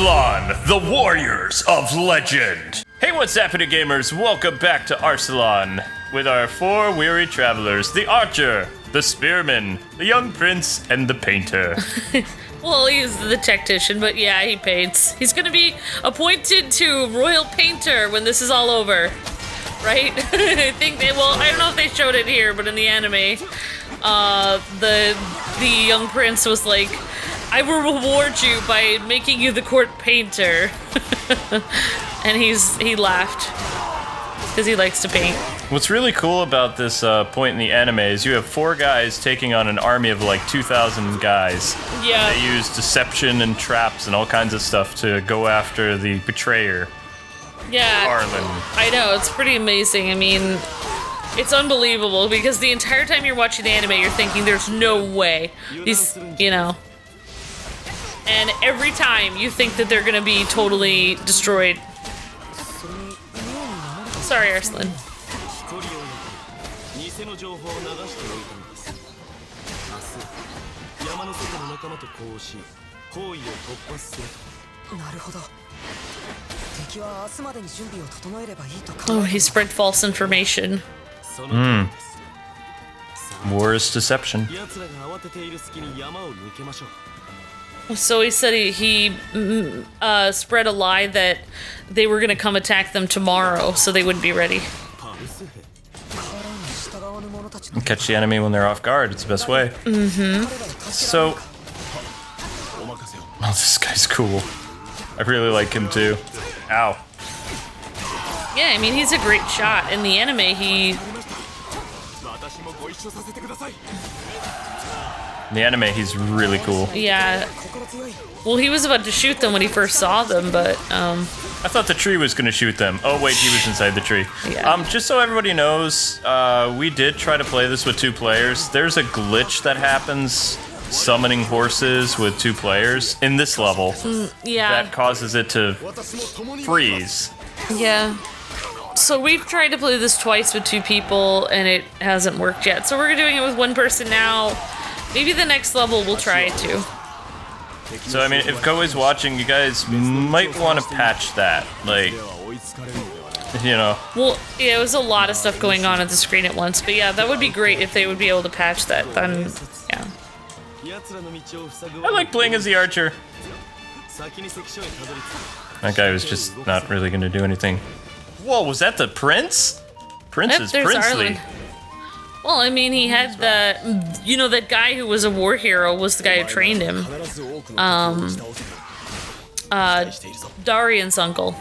Arslan, the Warriors of Legend. Hey, what's happening, gamers? Welcome back to Arslan with our 4 weary travelers, the Archer, the Spearman, the Young Prince, and the Painter. Well, he's the tactician, but yeah, he paints. He's gonna be appointed to Royal Painter when this is all over, right? I think they, well, I don't know if they showed it here, but in the anime, the young prince was like, I will reward you by making you the court painter. And he laughed, because he likes to paint. What's really cool about this point in the anime is you have 4 guys taking on an army of like 2,000 guys. Yeah. They use deception and traps and all kinds of stuff to go after the betrayer. Yeah. Arlen. I know, it's pretty amazing. I mean, it's unbelievable because the entire time you're watching the anime, you're thinking there's no way. These, you know. And every time you think that they're gonna be totally destroyed. Sorry, Arslan. Oh, he spread false information. War is deception. So he said he spread a lie that they were gonna come attack them tomorrow, so they wouldn't be ready. And catch the enemy when they're off guard. It's the best way. Mm-hmm. So, oh, this guy's cool. I really like him too. Ow. Yeah, I mean, he's a great shot. In the anime, In the anime, he's really cool. Yeah. Well, he was about to shoot them when he first saw them, but, I thought the tree was gonna shoot them. Oh wait, he was inside the tree. Yeah. Just so everybody knows, we did try to play this with 2 players. There's a glitch that happens summoning horses with 2 players in this level. yeah. That causes it to freeze. Yeah. So we've tried to play this twice with 2 people, and it hasn't worked yet. So we're doing it with 1 person now. Maybe the next level we'll try it too. So I mean, if Koei's watching, you guys might want to patch that. Like, you know. Well, yeah, it was a lot of stuff going on at the screen at once, but yeah, that would be great if they would be able to patch that. Then, yeah. I like playing as the Archer. That guy was just not really going to do anything. Whoa, was that the Prince? Prince is there's princely. Arlen. Well, I mean, he had the, you know, that guy who was a war hero was the guy who trained him. Darian's uncle.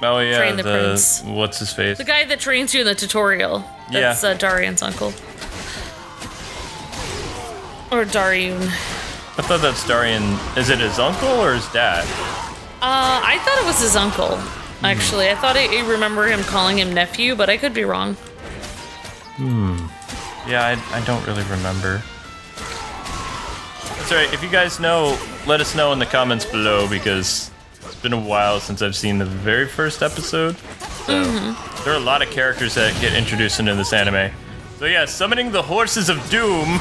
Oh yeah, Train the prince. What's his face? The guy that trains you in the tutorial. That's Darian's uncle. Or Darian. I thought that's Darian. Is it his uncle or his dad? I thought it was his uncle, actually. I thought I remember him calling him nephew, but I could be wrong. Yeah, I don't really remember. That's alright, if you guys know, let us know in the comments below, because it's been a while since I've seen the very first episode. So, there are a lot of characters that get introduced into this anime. So yeah, summoning the Horses of Doom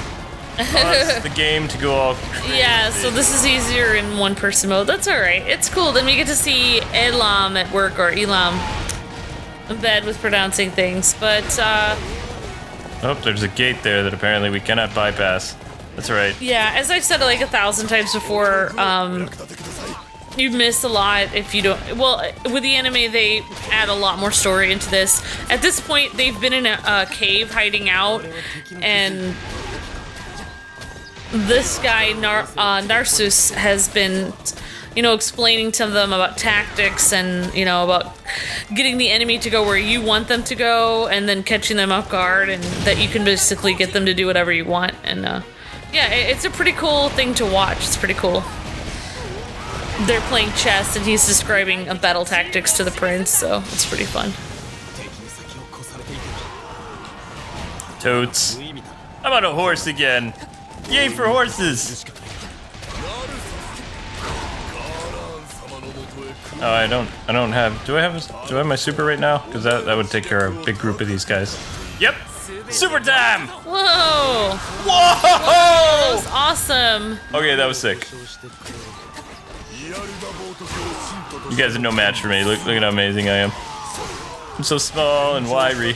caused the game to go all crazy. Yeah, so this is easier in 1-person mode. That's alright. It's cool. Then we get to see Elam at work, or Elam. I'm bad with pronouncing things, but, Oh, there's a gate there that apparently we cannot bypass. That's right. yeah, as I've said it like 1,000 times before, you miss a lot if you don't. Well, with the anime, they add a lot more story into this. At this point, they've been in a cave hiding out, and this guy, Narsus, has been, you know, explaining to them about tactics and, you know, about getting the enemy to go where you want them to go and then catching them off guard, and that you can basically get them to do whatever you want. And, yeah, it's a pretty cool thing to watch. It's pretty cool. They're playing chess and he's describing battle tactics to the prince, so it's pretty fun. Totes. I'm on a horse again. Yay for horses! Oh, I don't have. Do I have my super right now? Because that would take care of a big group of these guys. Yep. Super time! Whoa! Whoa! That was awesome. Okay, that was sick. You guys are no match for me. Look at how amazing I am. I'm so small and wiry.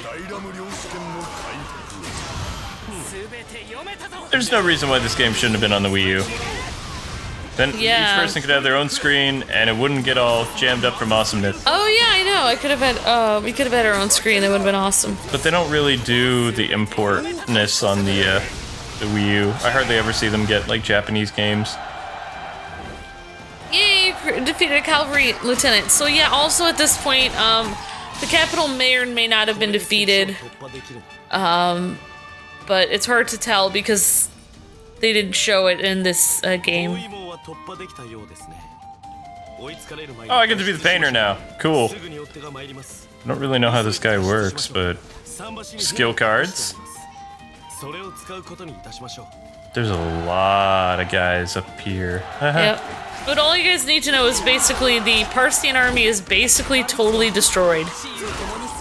There's no reason why this game shouldn't have been on the Wii U. Then each person could have their own screen, and it wouldn't get all jammed up from awesomeness. Oh yeah, I know. I could have had. We could have had our own screen. That would have been awesome. But they don't really do the importness on the Wii U. I hardly ever see them get like Japanese games. Yay! Defeated a cavalry lieutenant. So yeah. Also at this point, the capital may or may not have been defeated. But it's hard to tell because they didn't show it in this game. Oh, I get to be the painter now. Cool. I don't really know how this guy works, but skill cards. There's a lot of guys up here. Yep. But all you guys need to know is basically the Parthian army is basically totally destroyed.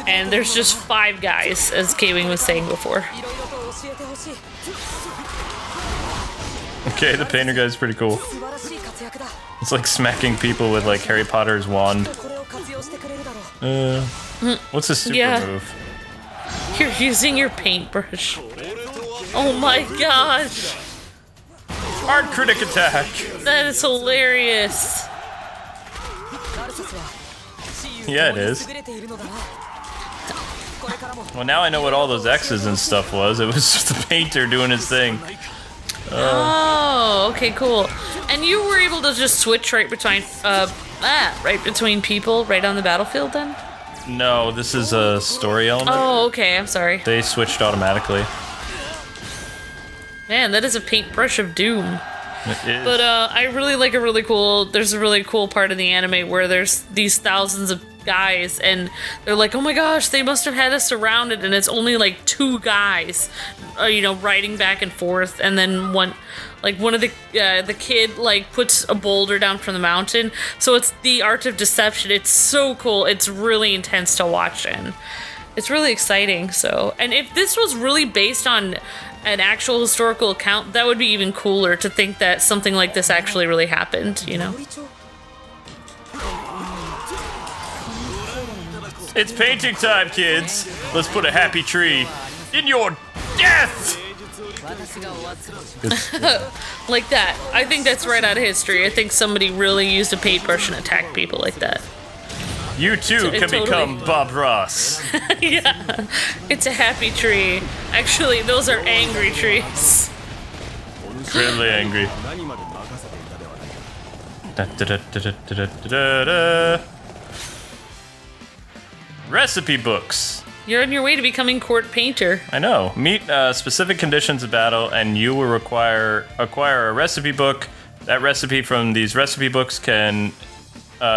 And there's just 5 guys, as Kwing was saying before. Okay, the painter guy's pretty cool. It's like smacking people with like Harry Potter's wand. What's his super move? You're using your paintbrush. Oh my gosh! Hard critic attack! That is hilarious. Yeah, it is. Well, now I know what all those X's and stuff was. It was just the painter doing his thing. Oh, okay, cool. And you were able to just switch right between people right on the battlefield then? No, this is a story element. Oh, okay, I'm sorry. They switched automatically. Man, that is a paintbrush of doom. It is. But I really like there's a really cool part of the anime where there's these thousands of guys and they're like, oh my gosh, they must have had us surrounded, and it's only like 2 guys, riding back and forth, and then one of the kid like puts a boulder down from the mountain, so it's the art of deception. It's so cool. It's really intense to watch, and it's really exciting. So, and if this was really based on an actual historical account, that would be even cooler to think that something like this actually really happened, It's painting time, kids. Let's put a happy tree in your death! Like that. I think that's right out of history. I think somebody really used a paintbrush and attacked people like that. You too can become Bob Ross. Yeah, it's a happy tree. Actually, those are angry trees. Really angry. Recipe books. You're on your way to becoming court painter. I know. Meet specific conditions of battle, and you will acquire a recipe book. That recipe from these recipe books can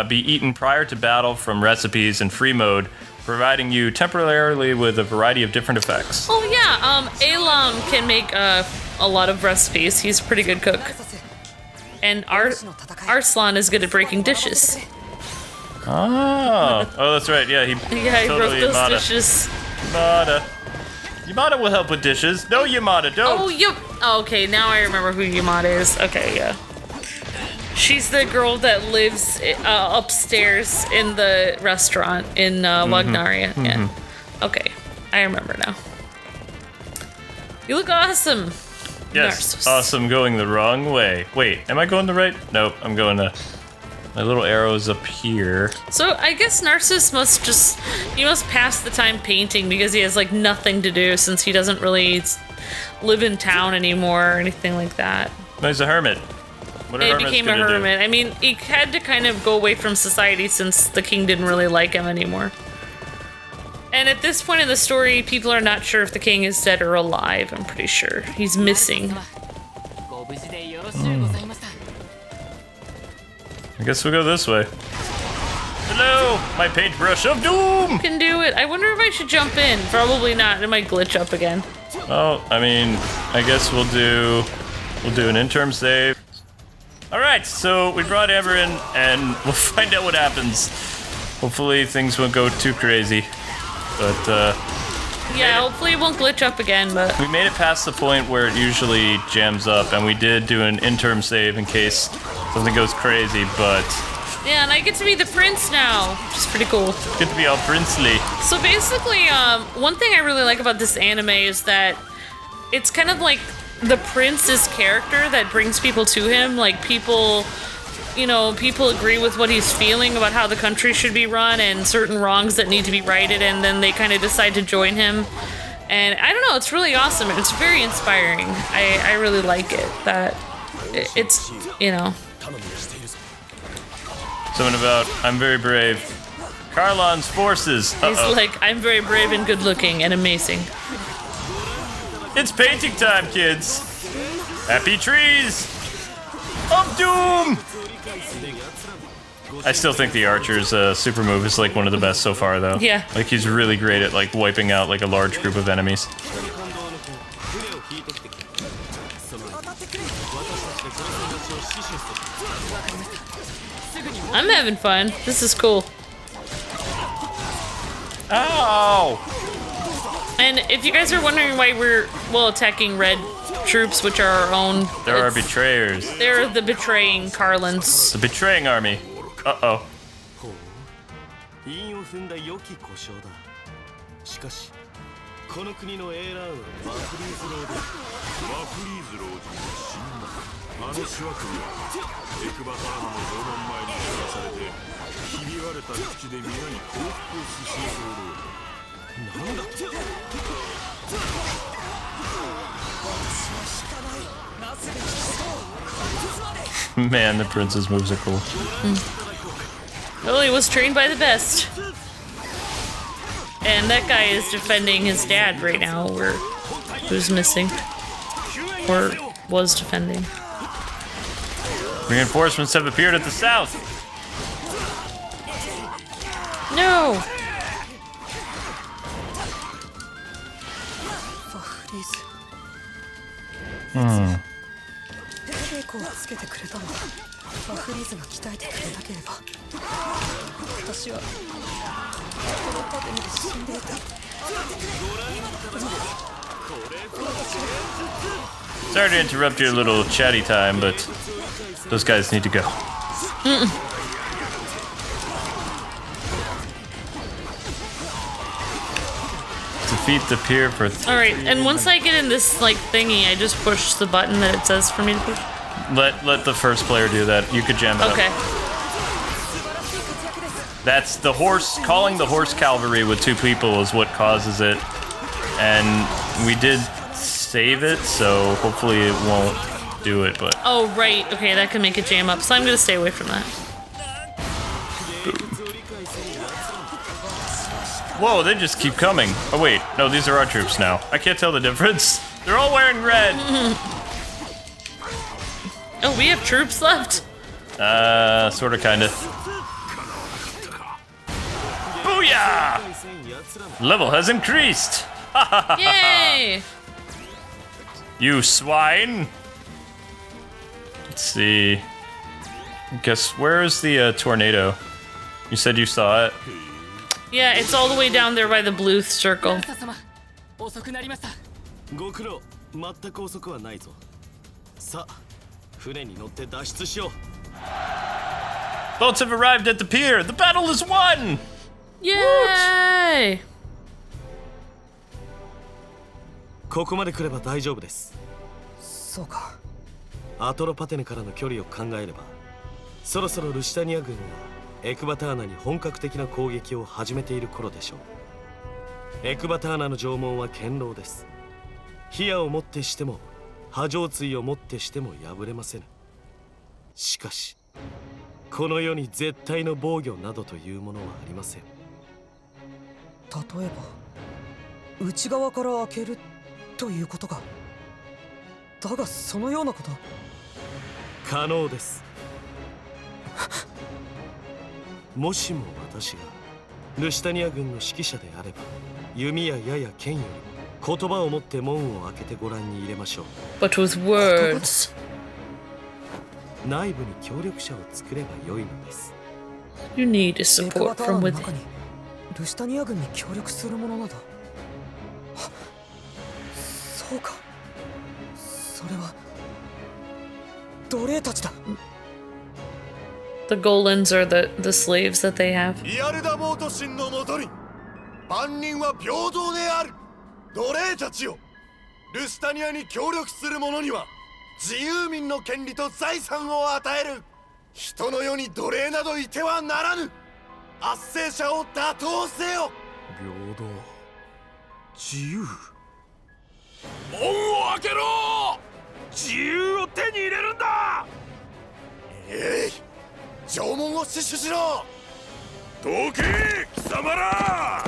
be eaten prior to battle from recipes in free mode, providing you temporarily with a variety of different effects. Oh yeah, Elam can make a lot of recipes. He's a pretty good cook. And Arslan is good at breaking dishes. Oh, that's right. Yeah, he broke totally those Yamada. dishes. Yamada will help with dishes. No, Yamada, don't. Oh, yep. Oh, okay, now I remember who Yamada is. Okay, yeah. She's the girl that lives upstairs in the restaurant in Wagnaria. Yeah. Okay, I remember now. You look awesome. Yes, Narcissus. awesome going the wrong way. Wait, am I going the right? Nope, I'm going the... My little arrow's up here. So I guess Narcissus must pass the time painting because he has like nothing to do since he doesn't really live in town anymore or anything like that. No, he's a hermit. What are hermits became a gonna hermit. do? I mean, he had to kind of go away from society since the king didn't really like him anymore. And at this point in the story, people are not sure if the king is dead or alive. I'm pretty sure he's missing. I guess we'll go this way. Hello, my paintbrush of doom! Can do it. I wonder if I should jump in. Probably not. It might glitch up again. Well, I mean, I guess we'll do an interim save. All right, so we brought Amber in, and we'll find out what happens. Hopefully, things won't go too crazy. But Yeah, hopefully it won't glitch up again, but... We made it past the point where it usually jams up, and we did do an interim save in case something goes crazy, but... Yeah, and I get to be the prince now, which is pretty cool. Get to be all princely. So basically, one thing I really like about this anime is that it's kind of like the prince's character that brings people to him. Like, people, you know, people agree with what he's feeling about how the country should be run and certain wrongs that need to be righted, and then they kind of decide to join him. And I don't know, it's really awesome. It's very inspiring. I really like it. That it's, you know. Something about, I'm very brave. Karlan's forces. He's like, I'm very brave and good looking and amazing. It's painting time, kids. Happy trees of doom. I still think the archer's super move is like one of the best so far, though. Yeah. Like, he's really great at like wiping out like a large group of enemies. I'm having fun. This is cool. Ow! And if you guys are wondering why we're, well, attacking red troops, which are our own... There are betrayers. They're the betraying Karlans. The betraying army. Uh-oh. Man, the prince's moves are cool. Well, he was trained by the best. And that guy is defending his dad right now, or who's missing. Or was defending. Reinforcements have appeared at the south. No! Sorry to interrupt your little chatty time, but those guys need to go. Defeat the peer for... Alright, and once I get in this, like, thingy, I just push the button that it says for me to push. Let the first player do that. You could jam it up. Okay. That's the horse... Calling the horse cavalry with two people is what causes it. And we did save it, so hopefully it won't do it, but... Oh, right. Okay, that can make it jam up, so I'm gonna stay away from that. Whoa, they just keep coming. Oh, wait. No, these are our troops now. I can't tell the difference. They're all wearing red. Oh, we have troops left? Sorta, kinda. Booyah! Level has increased. Yay! You swine. Let's see. Guess, where is the tornado? You said you saw it? Yeah, it's all the way down there by the blue circle. Boats have arrived at the pier. The battle is won. Yay! ここまで来れば大丈夫です。そうか。アトロパテネからの距離を考えれば、そろそろルシタニア軍がエクバターナに本格的な攻撃を始めている頃でしょう。エクバターナの城門は堅牢です。火矢をもってしても、波状椎をもってしても破れませぬ。しかし、この世に絶対の防御などというものはありません。例えば、内側から開けるということか。だがそのようなこと可能です。もしも私がルシタニア軍の指揮者であれば、弓や矢や剣より言葉を持って門を開けてご覧に入れましょう。But with words. 内部に協力者を作れば良いのです。You need a support from within. ルシタニア軍に協力するものなどそうか。それは奴隷たちだ。 The Golans are the slaves that they have. リアルダモート神のもとに万人は平等である。奴隷たちよ、ルスタニアに協力する者には自由民の権利と財産を与える。人の世に奴隷などいてはならぬ。圧政者を打倒せよ。平等、自由。門を開けろ。自由を手に入れるんだ。城門を死守しろ。どけ貴様ら。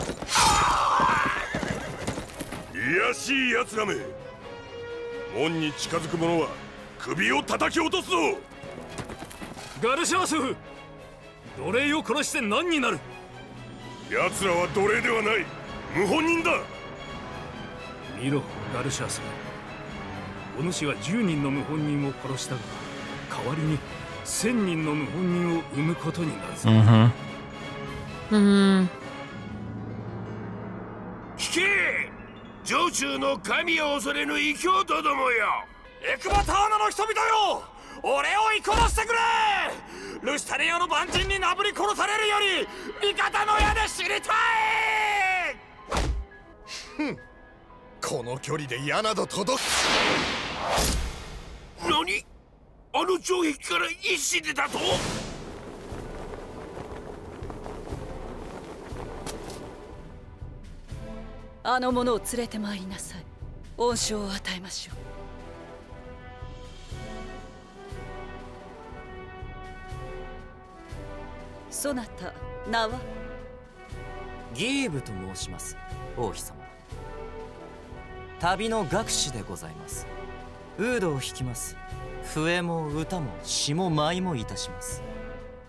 いやしい奴らめ、門に近づく者は首を叩き落とすぞ。ガルシャーシェフ、奴隷を殺して何になる。奴らは奴隷ではない、謀反人だ。見ろガルシャーシェフ、お主は10人の謀反人を殺したが、代わりに1000人の謀反人を生むことになるぞ。聞け、城中の神を恐れぬ異教徒どもよ。エクバターナの人々よ、俺を追い殺してくれ。ルスタニアの万人になぶり殺されるより味方の矢で死にたい。この距離で矢など届く。何、あの城壁から石出たと。あの者を連れて参りなさい。恩賞を与えましょう。そなた名は？ギーブと申します、王妃様。旅の学士でございます。ウードを弾きます。笛も歌も詩も舞もいたします。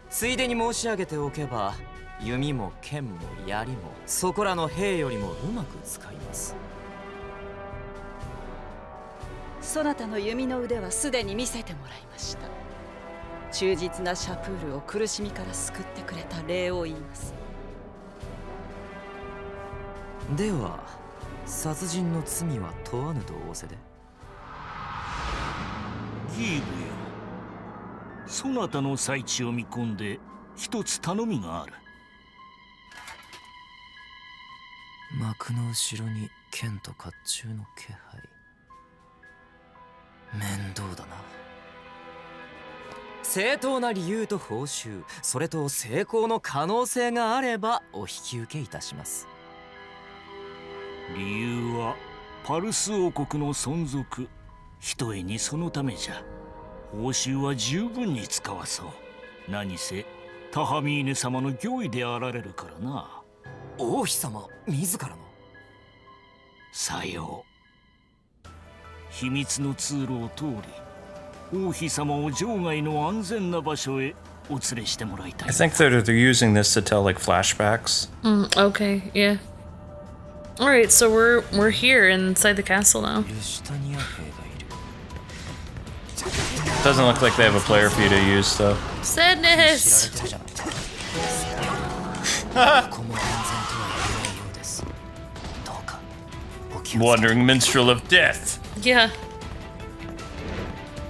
ついでに申し上げておけば、弓も剣も槍もそこらの兵よりもうまく使います。そなたの弓の腕はすでに見せてもらいました。忠実なシャプールを苦しみから救ってくれた礼を言います。では殺人の罪は問わぬと仰せで。ギーブよ、そなたの最地を見込んで一つ頼みがある。幕の後ろに剣と甲冑の気配。面倒だな。正当な理由と報酬、それと成功の可能性があればお引き受けいたします。理由はパルス王国の存続、ひとえにそのためじゃ。報酬は十分に使わそう。何せタハミーネ様の御意であられるからな。王妃様自らの？さよう。秘密の通路を通り、王妃様を城外の安全な場所へお連れしてもらいたい。 I think they're using this to tell like flashbacks. Okay, yeah. All right, so we're here inside the castle now. Doesn't look like they have a player for you to use though. Sadness. Wandering minstrel of death. Yeah.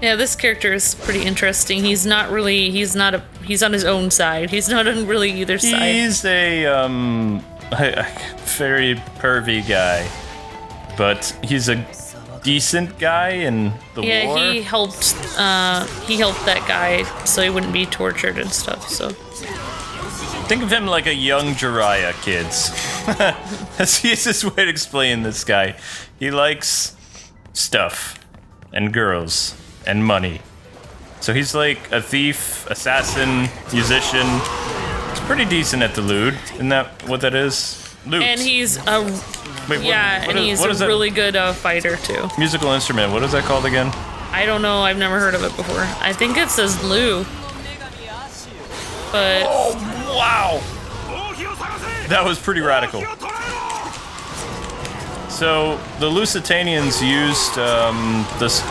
Yeah, this character is pretty interesting. He's on his own side. He's not on really either side. He's a very pervy guy, but he's a decent guy in the war. Yeah, he helped that guy so he wouldn't be tortured and stuff. So think of him like a young Jiraiya, kids. That's the easiest way to explain this guy. He likes stuff and girls and money. So he's like a thief, assassin, musician. He's pretty decent at the lute. Isn't that what that is? Lute. and he's a Wait, he's what a is that? really good fighter too. Musical instrument. What is that called again? I don't know. I've never heard of it before. I think it says Lu. But Oh, wow! That was pretty radical. So the Lusitanians used this.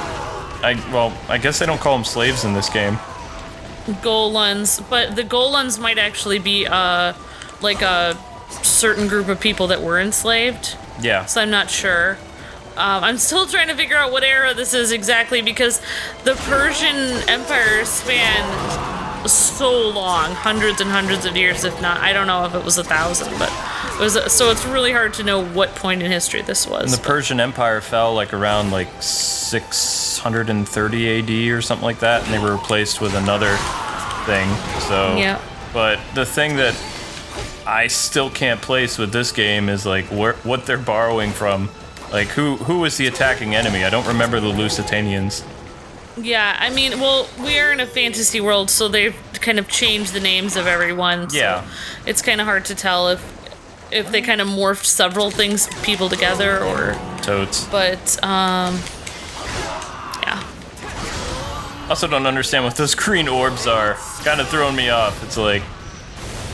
I guess they don't call them slaves in this game. Golans, but the Golans might actually be like a certain group of people that were enslaved. Yeah. So I'm not sure. I'm still trying to figure out what era this is exactly because the Persian Empire spanned so long, hundreds and hundreds of years, if not, I don't know if it was 1,000, but it was, so it's really hard to know what point in history this was. And the Persian Empire fell like around like 630 AD or something like that, and they were replaced with another thing. So, yeah. But the thing that I still can't place with this game is like what they're borrowing from. Like who was the attacking enemy? I don't remember the Lusitanians. Yeah, I mean, well, we are in a fantasy world, so they've kind of changed the names of everyone. So yeah. It's kind of hard to tell if they kind of morphed several things, people together, or... Totes. But, yeah. Also don't understand what those green orbs are. Kind of throwing me off. It's like...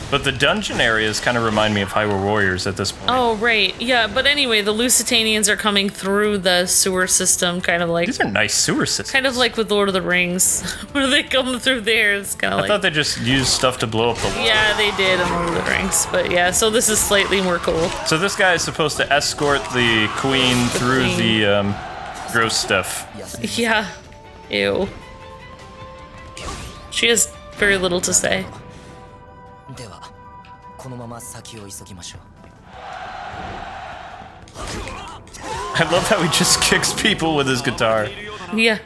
But the dungeon areas kind of remind me of Hyrule Warriors at this point. Oh, right. Yeah, but anyway, the Lusitanians are coming through the sewer system, kind of like... These are nice sewer systems. Kind of like with Lord of the Rings, where they come through there. It's kind of like... I thought they just used stuff to blow up the wall. Yeah, they did in Lord of the Rings. But yeah, so this is slightly more cool. So this guy is supposed to escort the queen through the gross stuff. Yeah. Ew. She has very little to say. I love how he just kicks people with his guitar. Yeah.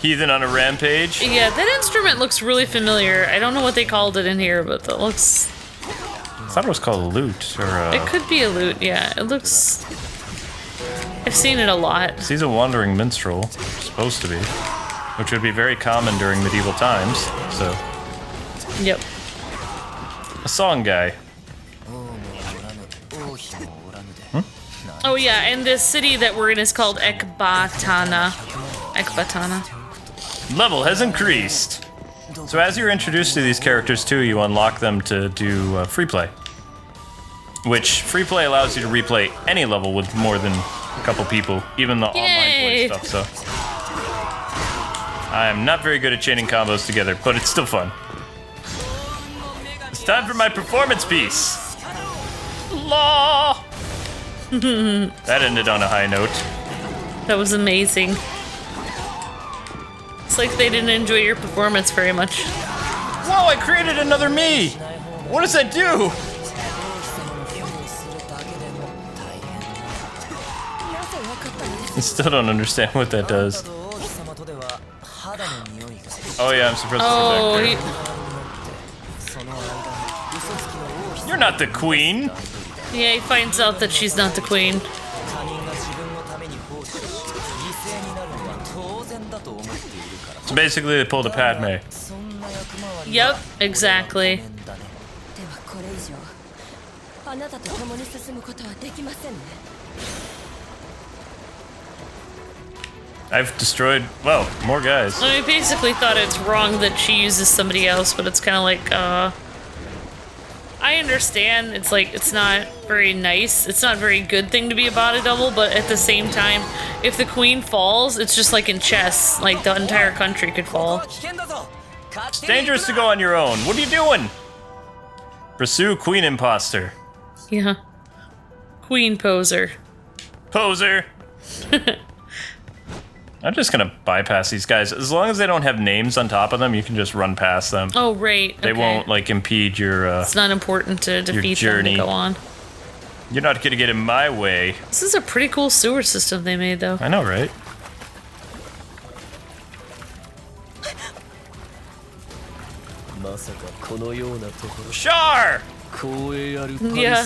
Heathen on a rampage. Yeah, that instrument looks really familiar. I don't know what they called it in here, but that looks... I thought it was called a lute, or It could be a lute, yeah. It looks... I've seen it a lot. He's a wandering minstrel, supposed to be, which would be very common during medieval times, so... Yep. A song guy. Oh yeah, and this city that we're in is called Ekbatana. Ekbatana. Level has increased. So as you're introduced to these characters too, you unlock them to do free play. Which free play allows you to replay any level with more than a couple people, even the online play stuff, so. I am not very good at chaining combos together, but it's still fun. It's time for my performance piece. Law. That ended on a high note. That was amazing. It's like they didn't enjoy your performance very much. Whoa, I created another me! What does that do? I still don't understand what that does. Oh yeah, I'm supposed to sit back there. You're not the queen! Yeah, he finds out that she's not the queen. So basically they pulled a Padme. Yep, exactly. I've destroyed, well, more guys. I basically thought it's wrong that she uses somebody else, but it's kind of like, I understand, it's like, it's not very nice, it's not a very good thing to be a body double, but at the same time, if the queen falls, it's just like in chess, like the entire country could fall. It's dangerous to go on your own. What are you doing? Pursue queen imposter. Yeah. Queen poser. Poser. I'm just gonna bypass these guys. As long as they don't have names on top of them, you can just run past them. Oh, right. They won't, like, impede your, It's not important to defeat them to go on. You're not gonna get in my way. This is a pretty cool sewer system they made, though. I know, right? Char! Yeah.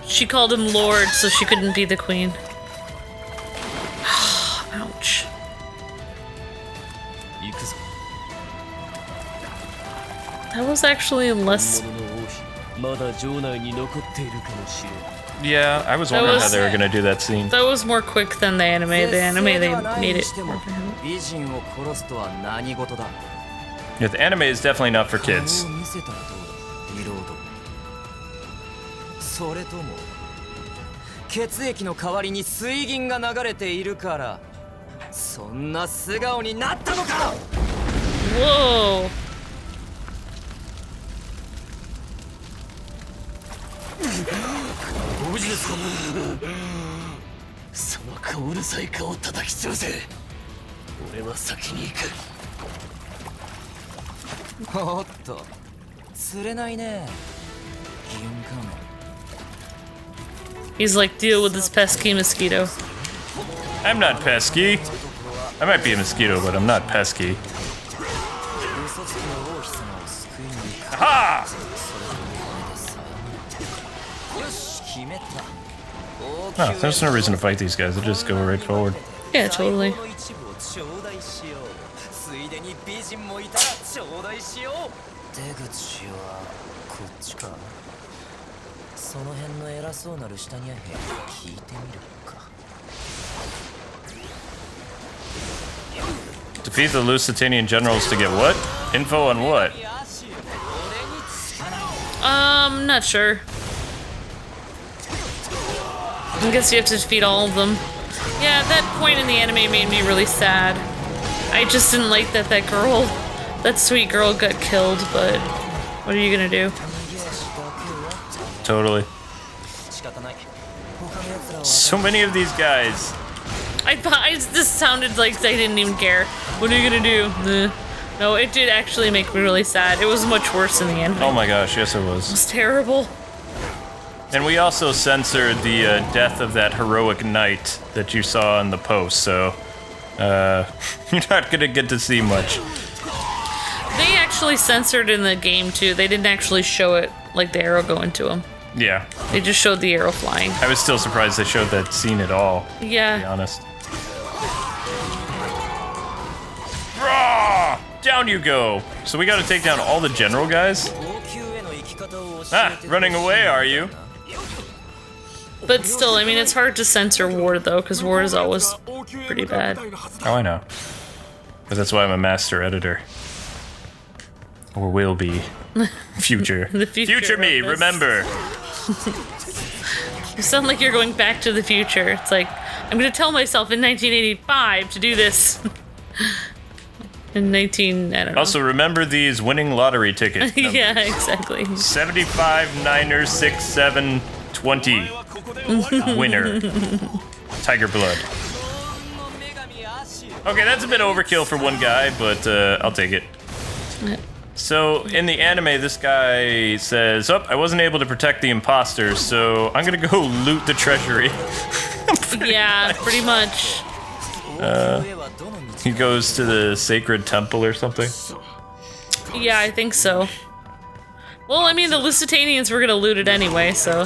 She called him Lord, so she couldn't be the queen. Ouch. That was actually less... Yeah, I was wondering how they were gonna do that scene. That was more quick than the anime. The anime, they made it. Yeah, the anime is definitely not for kids. それとも血液の代わりに水銀が流れているからそんな素顔になったのか。 Whoa. ご無事ですか。その顔うるさい顔を叩き潰せ。俺は先に行く。おっと釣れないね銀貨も。 He's like, deal with this pesky mosquito. I'm not pesky. I might be a mosquito, but I'm not pesky. 嘘つきの王妃様を救いに行く。 Ha! よし決めた。 No, there's no reason to fight these guys. They'll just go right forward. Yeah, totally. 最後の一部を頂戴しよう。ついでに美人もいたら頂戴しよう。出口はこっちか。その辺の偉そうなルシタニア兵聞いてみるか。 Defeat the Lusitanian generals to get what? Info on what? Not sure. I guess you have to defeat all of them. Yeah, that point in the anime made me really sad. I just didn't like that that sweet girl got killed, but what are you gonna do? Totally. So many of these guys. This sounded like they didn't even care. What are you gonna do? No, it did actually make me really sad. It was much worse in the anime. Oh my gosh, yes it It was. was terrible. And we also censored the death of that heroic knight that you saw in the post, so you're not gonna get to see much. They actually censored in the game too. They didn't actually show it, like the arrow going to him. Yeah. They just showed the arrow flying. I was still surprised they showed that scene at all, to be Yeah. honest. Raw! Down you go! So we gotta take down all the general guys? Ah, running away, are you? But still, I mean, it's hard to censor war though, because war is always pretty bad. Oh, I know. But that's why I'm a master editor. Or will be. Future. The future me, of this. remember! You sound like you're going back to the future. It's like, I'm gonna tell myself in 1985 to do this. In I don't know. Also, remember these winning lottery ticket numbers. Yeah, exactly. 75, 9er, 6, 7, 20. Winner. Tiger blood. Okay, that's a bit overkill for one guy, but I'll take it. So, in the anime, this guy says, oh, I wasn't able to protect the imposters, so I'm gonna go loot the treasury. Yeah, pretty much. He goes to the sacred temple or something. Yeah, I think so. Well, I mean, the Lusitanians were gonna loot it anyway, so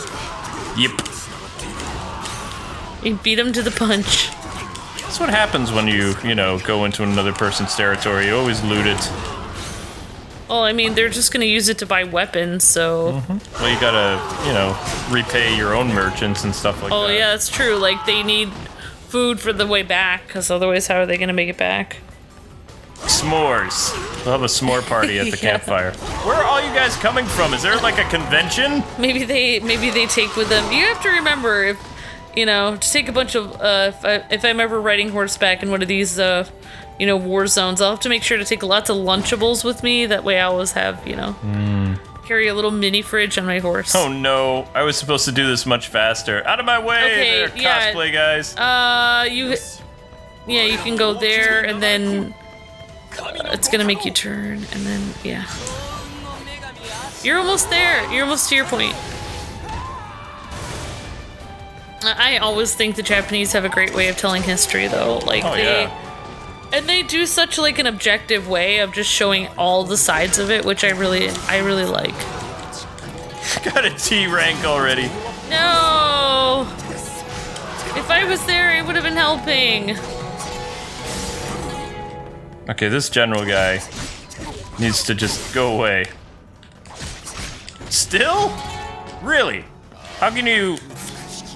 Yep. he beat them to the punch. That's what happens when you go into another person's territory. You always loot it. Well, I mean, they're just gonna use it to buy weapons, so... Well, you gotta, repay your own merchants and stuff like that. Oh, yeah, that's true. Like, they need food for the way back, because otherwise how are they gonna make it back? S'mores. We'll have a s'more party at the Yeah. campfire. Where are all you guys coming from? Is there like a convention? Maybe they take with them... You have to remember, if, to take a bunch of... if I'm ever riding horseback in one of these, war zones, I'll have to make sure to take lots of Lunchables with me. That way I always have, carry a little mini fridge on my horse. Oh no, I was supposed to do this much faster. Out of my way, Okay, there, yeah. cosplay guys. You can go there, and then it's gonna make you turn, and then, yeah. You're almost there. You're almost to your point. I always think the Japanese have a great way of telling history, though. Like, and they do such like an objective way of just showing all the sides of it, which I really like. Got a T rank already. No! If I was there, I would have been helping. Okay, this general guy needs to just go away. Still? Really? How can you...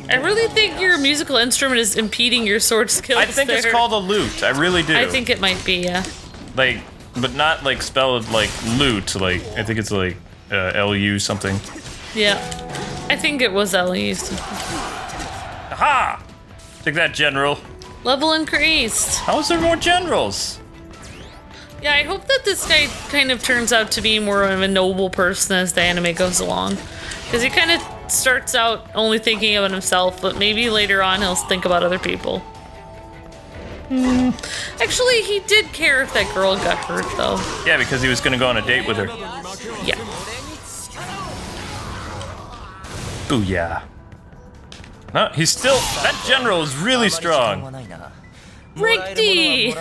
I really think your musical instrument is impeding your sword skills. I think it's called a lute. I really do. I think it might be, yeah. Like, but not like spelled like lute. Like, I think it's like LU something. Yeah. I think it was Elise. Aha! Take that, General. Level increased. How is there more generals? Yeah, I hope that this guy kind of turns out to be more of a noble person as the anime goes along. Because he kind of starts out only thinking about himself, but maybe later on he'll think about other people. Actually, he did care if that girl got hurt, though. Yeah, because he was going to go on a date with her. Yeah. Booyah. No, he's still... That general is really strong. Righty!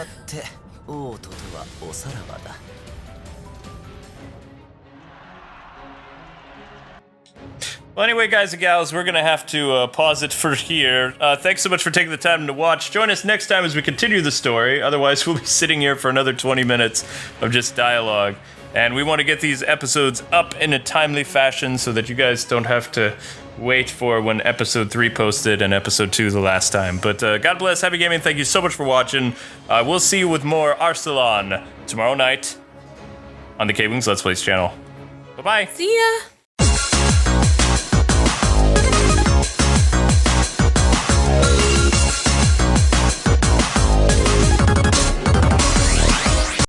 Well, anyway, guys and gals, we're going to have to pause it for here. Thanks so much for taking the time to watch. Join us next time as we continue the story. Otherwise, we'll be sitting here for another 20 minutes of just dialogue. And we want to get these episodes up in a timely fashion so that you guys don't have to wait for when episode 3 posted and episode 2 the last time. But God bless, happy gaming. Thank you so much for watching. We'll see you with more Arslan tomorrow night on the KwingsLetsPlays channel. Bye-bye. See ya!